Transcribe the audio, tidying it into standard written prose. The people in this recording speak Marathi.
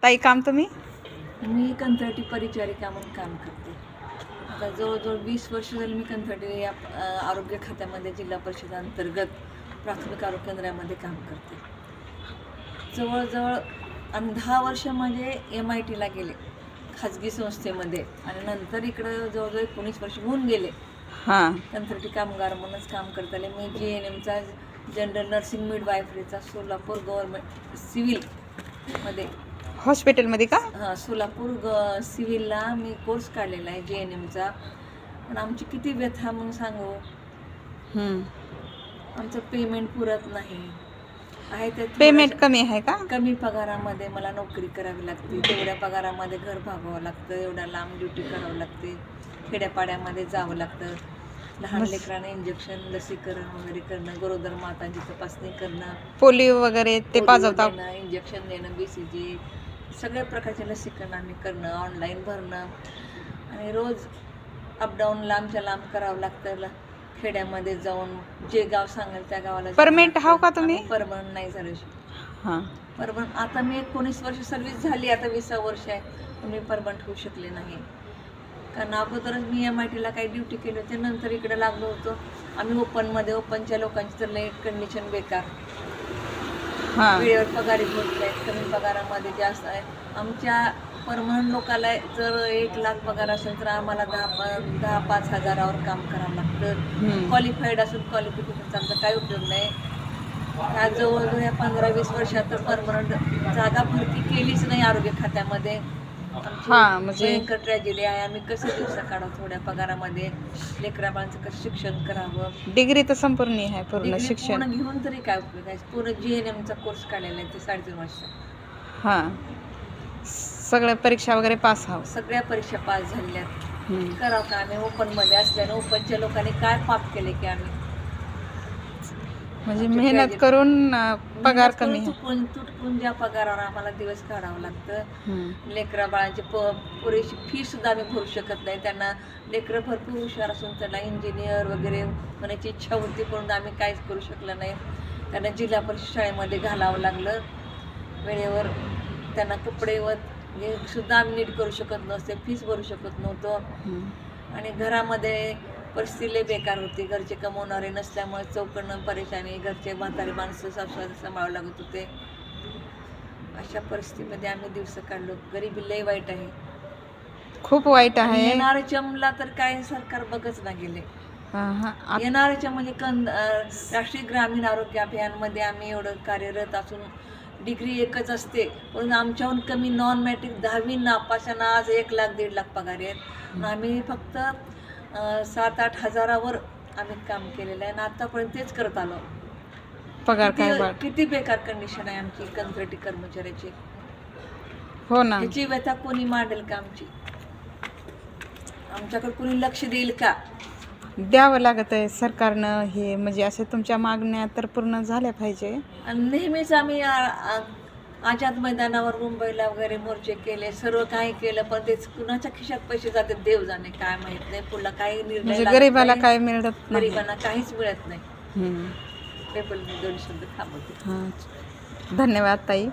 ताई काम तुम्ही? मी कंत्राटी परिचारिका म्हणून काम करते. आता जवळजवळ 20 वर्ष झाली मी कंत्राटी या आरोग्य खात्यामध्ये जिल्हा परिषद अंतर्गत प्राथमिक आरोग्य केंद्रामध्ये काम करते. जवळजवळ आणि 10 वर्ष माझे MITला गेले खाजगी संस्थेमध्ये आणि नंतर इकडं जवळजवळ 19 वर्ष होऊन गेले. हां. कंत्राटी कामगार म्हणूनच काम करता आले. मी GNMचा जनरल नर्सिंग मिडवायफरीचा सोलापूर गव्हर्नमेंट सिव्हिलमध्ये हॉस्पिटलमध्ये का? हां, सोलापूर सिव्हिलला मी कोर्स काढलेला आहे GNMचा. पण आमची किती व्यथा म्हणून सांगू, आमचं पेमेंट पुरत नाही आहे. ते पेमेंट कमी आहे का? कमी पगारामध्ये मला नोकरी करावी लागते. तेवढ्या पगारामध्ये घर भागवावं लागतं, एवढ्या लांब ड्युटी करावं लागते, खेड्यापाड्यामध्ये जावं लागतं, लहान लेकरांना इंजेक्शन लसीकरण वगैरे करणं, गरोदर मातांची तपासणी करणं, पोलिओ वगैरे ते पाजवता. इंजेक्शन देणं, BCG सगळ्या प्रकारचे लसीकरण आम्ही करणं, ऑनलाईन भरणं आणि रोज अपडाऊन लांबच्या लांब करावं लागतं. खेड्यामध्ये जाऊन जे गाव सांगाल त्या गावाला परमनंट हाव का तुम्ही? परमनंट नाही झालं. हां. परमनंट आता मी 19 वर्ष सर्व्हिस झाली, आता 20 वर्ष आहे, पण मी परमनंट होऊ शकले नाही. कारण अगोदरच मी MITला काही ड्युटी केली होती, नंतर इकडे लागलो होतो. आम्ही ओपनच्या लोकांची तर लई कंडिशन बेकार, हां. वेळेवर पगारी होत नाहीत, कमी पगारामध्ये जास्त आहे. आमच्या परमनंट लोकाला जर 1 लाख पगार असेल तर आम्हाला 10-5 हजारावर काम करावं लागतं. क्वालिफाईड असून क्वालिफिकेशनचा आमचा काही उपयोग नाही. ह्या जवळजवळ या 15-20 वर्षात तर परमनंट जागा भरती केलीच नाही आरोग्य खात्यामध्ये. हां, म्हणजे भयंकर ट्रॅजेडी आहे. आम्ही कसं दिवसा काढावं थोड्या पगारामध्ये, लेकराबाळांचं कसं शिक्षण करावं. डिग्री तर संपूर्ण आहे, पूर्ण डिग्री शिक्षण. पूर्ण घेऊन तरी काय उपयोग आहे. पूर्ण GNMचा कोर्स काढलेला आहे ते 3.5 वर्ष. हां. सगळ्या परीक्षा वगैरे पास आहो. सगळ्या परीक्षा पास झालेल्या आहेत. करावं का आम्ही ओपनमध्ये असल्याने ओपनच्या लोकांनी काय पाप केले की आम्ही म्हणजे मेहनत करून पगार कमी आहे. तुटकून ज्या पगारावर आम्हाला दिवस काढावं लागतं. लेकरा बाळांची पुरेशी फी सुद्धा आम्ही भरू शकत नाही. त्यांना लेकरं भरपूर हुशार असून त्यांना इंजिनियर वगैरे होण्याची इच्छा होती, पण आम्ही काहीच करू शकलं नाही. त्यांना जिल्हा परिषद शाळेमध्ये घालावं लागलं. वेळेवर त्यांना कपडे हे सुद्धा आम्ही नीट करू शकत नसते, फीस भरू शकत नव्हतो. आणि घरामध्ये परिस्थिती लई बेकार होती. घरचे कमवणारे नसल्यामुळे चौकडनं परेशानी, घरचे म्हातारे माणसं सासू सांभाळावं लागत होते. अशा परिस्थितीमध्ये आम्ही दिवस काढलो. गरिबी लई वाईट आहे, खूप वाईट आहे. येणाऱ्याच्या मुला तर काय सरकार बघच ना गेले. येणाऱ्याच्या म्हणजे राष्ट्रीय ग्रामीण आरोग्य अभियानमध्ये आम्ही एवढं कार्यरत असून डिग्री एकच असते, पण आमच्याहून कमी नॉन मॅट्रिक 10वी नापासांना आज 1 लाख 1.5 लाख पगार आहेत. आम्ही फक्त 7-8 हजारावर आम्ही काम केलेलं आहे आणि आतापर्यंत तेच करत आलो. पगार काय किती बेकार कंडिशन आहे आमची कंत्राटी कर्मचाऱ्याची. हो ना. ह्याची व्यथा कोणी मांडेल का आमची? आमच्याकडे कोणी लक्ष देईल का? द्यावं लागत आहे सरकारनं. हे म्हणजे असे तुमच्या मागण्या तर पूर्ण झाल्या पाहिजे. आणि नेहमीच आम्ही आझाद मैदानावर मुंबईला वगैरे मोर्चे केले, सर्व काही केलं, पण ते कुणाच्या खिशात पैसे जाते देव जाणे, काय माहित नाही. पुढला काही निर्णय म्हणजे गरीबाला काय मिळत नाही. गरीबांना काहीच मिळत नाही. 2 शब्द थांबवते. हां, धन्यवाद ताई.